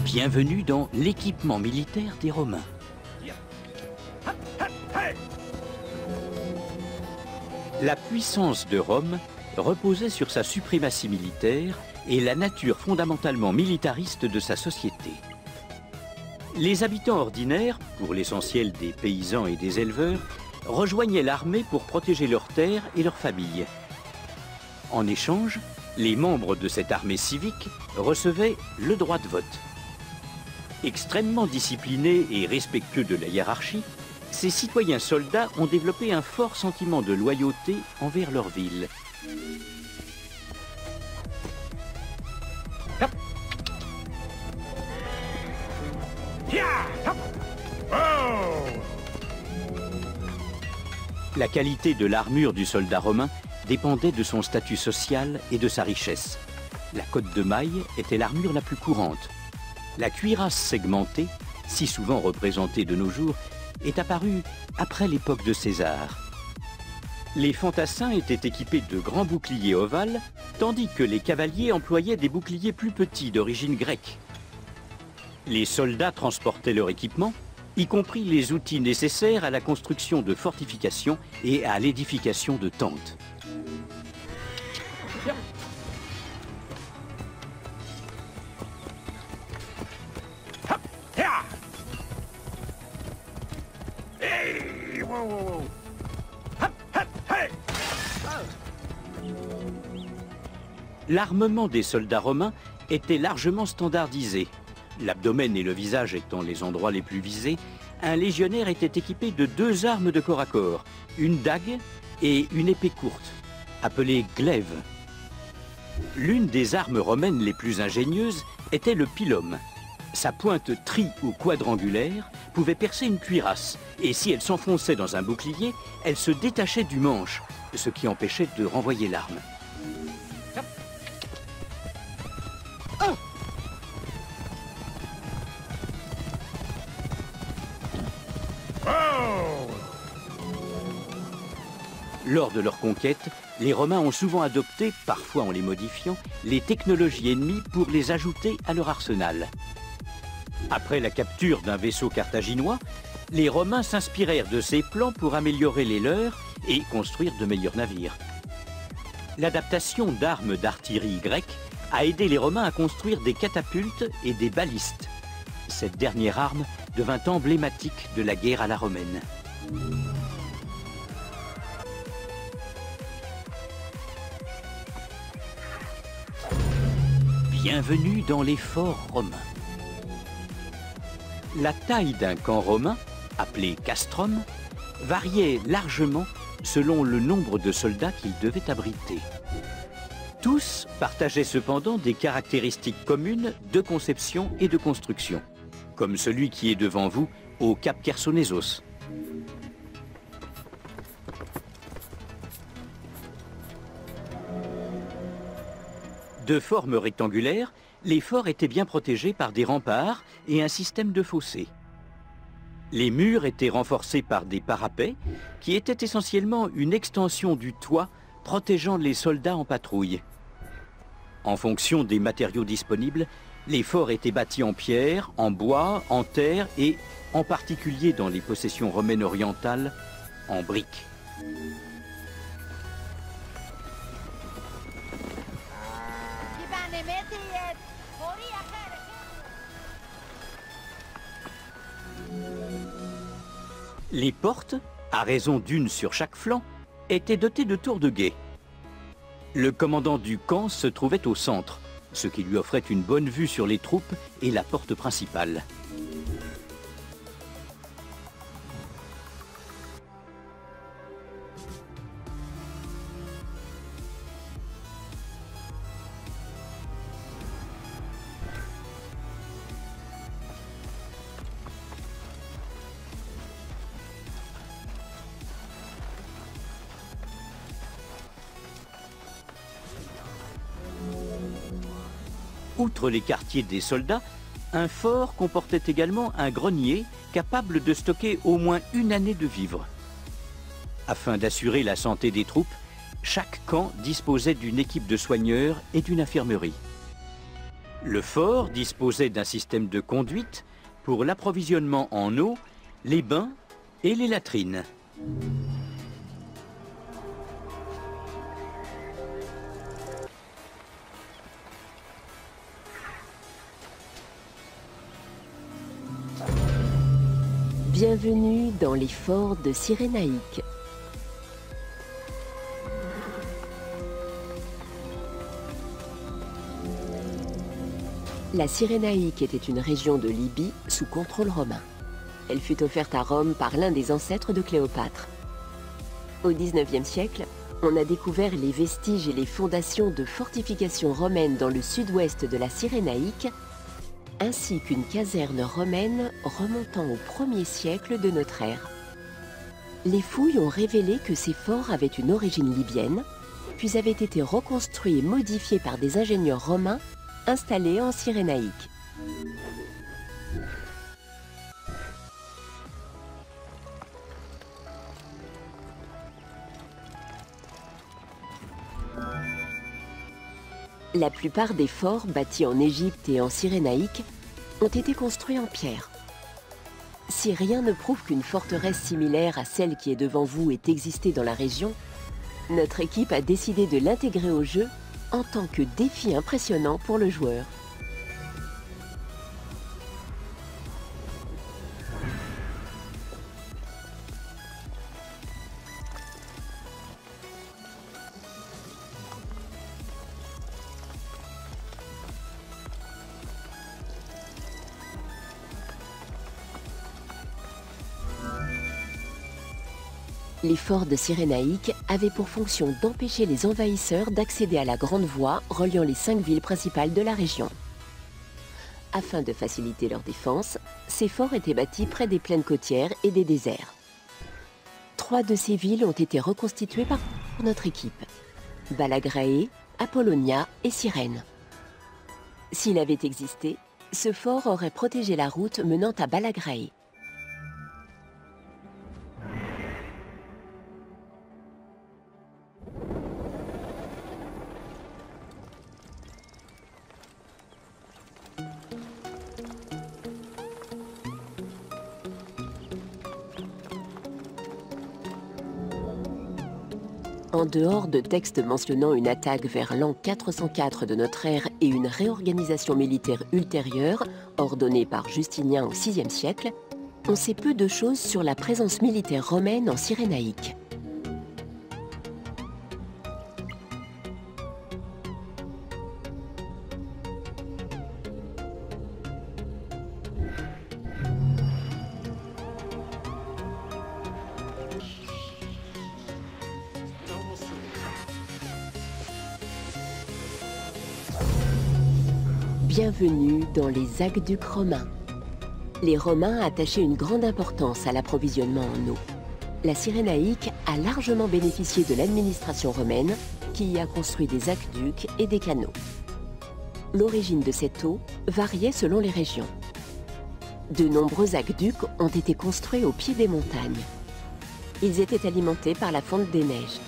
Bienvenue dans l'équipement militaire des Romains. La puissance de Rome reposait sur sa suprématie militaire et la nature fondamentalement militariste de sa société. Les habitants ordinaires, pour l'essentiel des paysans et des éleveurs, rejoignaient l'armée pour protéger leurs terres et leurs familles. En échange, les membres de cette armée civique recevaient le droit de vote. Extrêmement disciplinés et respectueux de la hiérarchie, ces citoyens soldats ont développé un fort sentiment de loyauté envers leur ville. La qualité de l'armure du soldat romain dépendait de son statut social et de sa richesse. La cotte de maille était l'armure la plus courante. La cuirasse segmentée, si souvent représentée de nos jours, est apparue après l'époque de César. Les fantassins étaient équipés de grands boucliers ovales, tandis que les cavaliers employaient des boucliers plus petits d'origine grecque. Les soldats transportaient leur équipement, y compris les outils nécessaires à la construction de fortifications et à l'édification de tentes. L'armement des soldats romains était largement standardisé. L'abdomen et le visage étant les endroits les plus visés, un légionnaire était équipé de 2 armes de corps à corps, une dague et une épée courte, appelée glaive. L'une des armes romaines les plus ingénieuses était le pilum. Sa pointe ou quadrangulaire pouvait percer une cuirasse, et si elle s'enfonçait dans un bouclier, elle se détachait du manche, ce qui empêchait de renvoyer l'arme. Lors de leur conquête, les Romains ont souvent adopté, parfois en les modifiant, les technologies ennemies pour les ajouter à leur arsenal. Après la capture d'un vaisseau carthaginois, les Romains s'inspirèrent de ces plans pour améliorer les leurs et construire de meilleurs navires. L'adaptation d'armes d'artillerie grecques a aidé les Romains à construire des catapultes et des balistes. Cette dernière arme devint emblématique de la guerre à la romaine. Bienvenue dans les forts romains. La taille d'un camp romain, appelé castrum, variait largement selon le nombre de soldats qu'il devait abriter. Tous partageaient cependant des caractéristiques communes de conception et de construction, comme celui qui est devant vous au cap Chersonesos. De forme rectangulaire, les forts étaient bien protégés par des remparts et un système de fossés. Les murs étaient renforcés par des parapets qui étaient essentiellement une extension du toit protégeant les soldats en patrouille. En fonction des matériaux disponibles, les forts étaient bâtis en pierre, en bois, en terre et, en particulier dans les possessions romaines orientales, en briques. Les portes, à raison d'une sur chaque flanc, étaient dotées de tours de guet. Le commandant du camp se trouvait au centre, ce qui lui offrait une bonne vue sur les troupes et la porte principale. Outre les quartiers des soldats, un fort comportait également un grenier capable de stocker au moins une année de vivres. Afin d'assurer la santé des troupes, chaque camp disposait d'une équipe de soigneurs et d'une infirmerie. Le fort disposait d'un système de conduite pour l'approvisionnement en eau, les bains et les latrines. Bienvenue dans les forts de Cyrénaïque. La Cyrénaïque était une région de Libye sous contrôle romain. Elle fut offerte à Rome par l'un des ancêtres de Cléopâtre. Au XIXe siècle, on a découvert les vestiges et les fondations de fortifications romaines dans le sud-ouest de la Cyrénaïque, ainsi qu'une caserne romaine remontant au 1er siècle de notre ère. Les fouilles ont révélé que ces forts avaient une origine libyenne, puis avaient été reconstruits et modifiés par des ingénieurs romains installés en Cyrénaïque. La plupart des forts bâtis en Égypte et en Cyrénaïque ont été construits en pierre. Si rien ne prouve qu'une forteresse similaire à celle qui est devant vous ait existé dans la région, notre équipe a décidé de l'intégrer au jeu en tant que défi impressionnant pour le joueur. Les forts de Cyrénaïque avaient pour fonction d'empêcher les envahisseurs d'accéder à la grande voie reliant les 5 villes principales de la région. Afin de faciliter leur défense, ces forts étaient bâtis près des plaines côtières et des déserts. 3 de ces villes ont été reconstituées par notre équipe: Balagrae, Apollonia et Cyrène. S'il avait existé, ce fort aurait protégé la route menant à Balagrae. En dehors de textes mentionnant une attaque vers l'an 404 de notre ère et une réorganisation militaire ultérieure, ordonnée par Justinien au VIe siècle, on sait peu de choses sur la présence militaire romaine en Cyrénaïque. Bienvenue dans les aqueducs romains. Les Romains attachaient une grande importance à l'approvisionnement en eau. La Cyrénaïque a largement bénéficié de l'administration romaine qui y a construit des aqueducs et des canaux. L'origine de cette eau variait selon les régions. De nombreux aqueducs ont été construits au pied des montagnes. Ils étaient alimentés par la fonte des neiges.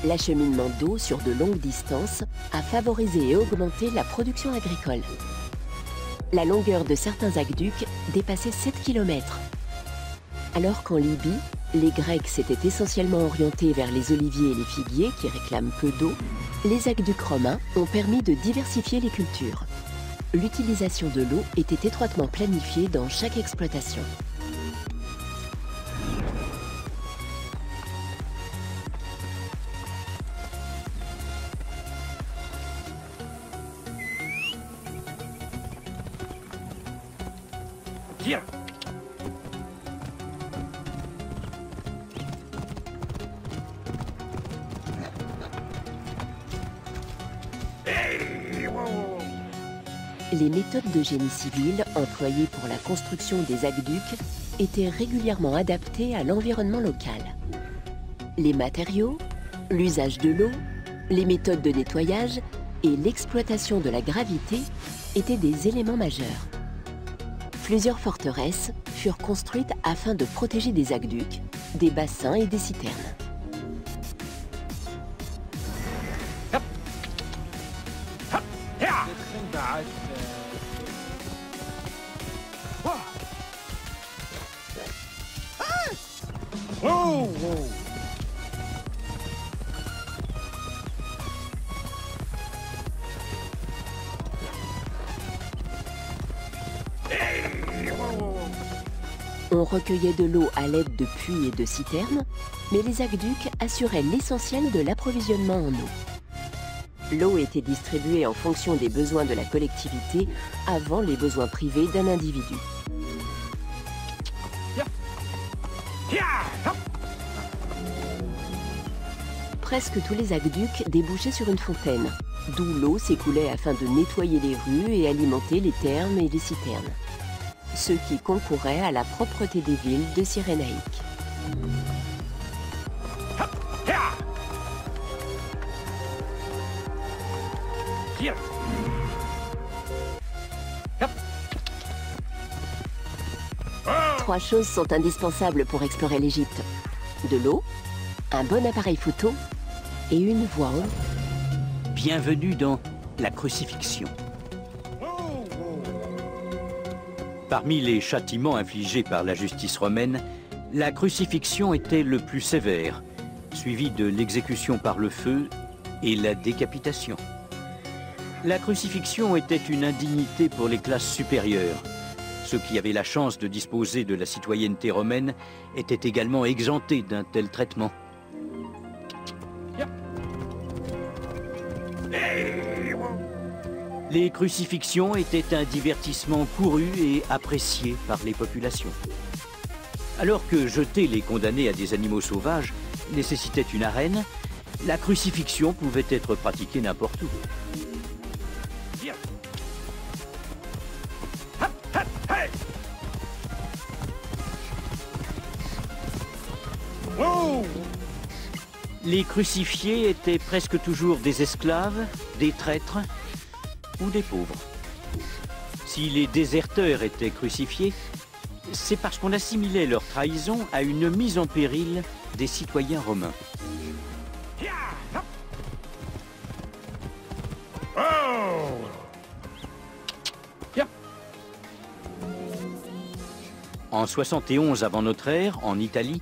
L'acheminement d'eau sur de longues distances a favorisé et augmenté la production agricole. La longueur de certains aqueducs dépassait 7 km. Alors qu'en Libye, les Grecs s'étaient essentiellement orientés vers les oliviers et les figuiers qui réclament peu d'eau, les aqueducs romains ont permis de diversifier les cultures. L'utilisation de l'eau était étroitement planifiée dans chaque exploitation. Viens. Les méthodes de génie civil employées pour la construction des aqueducs étaient régulièrement adaptées à l'environnement local. Les matériaux, l'usage de l'eau, les méthodes de nettoyage et l'exploitation de la gravité étaient des éléments majeurs. Plusieurs forteresses furent construites afin de protéger des aqueducs, des bassins et des citernes. On recueillait de l'eau à l'aide de puits et de citernes, mais les aqueducs assuraient l'essentiel de l'approvisionnement en eau. L'eau était distribuée en fonction des besoins de la collectivité avant les besoins privés d'un individu. Presque tous les aqueducs débouchaient sur une fontaine, d'où l'eau s'écoulait afin de nettoyer les rues et alimenter les thermes et les citernes, ce qui concourait à la propreté des villes de Cyrénaïque. Trois choses sont indispensables pour explorer l'Égypte: de l'eau, un bon appareil photo et une voix. Bienvenue dans la crucifixion. Parmi les châtiments infligés par la justice romaine, la crucifixion était le plus sévère, suivi de l'exécution par le feu et la décapitation. La crucifixion était une indignité pour les classes supérieures. Ceux qui avaient la chance de disposer de la citoyenneté romaine étaient également exemptés d'un tel traitement. Les crucifixions étaient un divertissement couru et apprécié par les populations. Alors que jeter les condamnés à des animaux sauvages nécessitait une arène, la crucifixion pouvait être pratiquée n'importe où. Les crucifiés étaient presque toujours des esclaves, des traîtres ou des pauvres. Si les déserteurs étaient crucifiés, c'est parce qu'on assimilait leur trahison à une mise en péril des citoyens romains. En 71 avant notre ère, en Italie,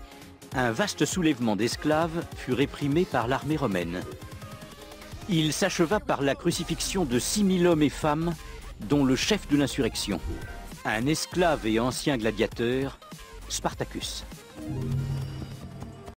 un vaste soulèvement d'esclaves fut réprimé par l'armée romaine. Il s'acheva par la crucifixion de 6000 hommes et femmes, dont le chef de l'insurrection, un esclave et ancien gladiateur, Spartacus.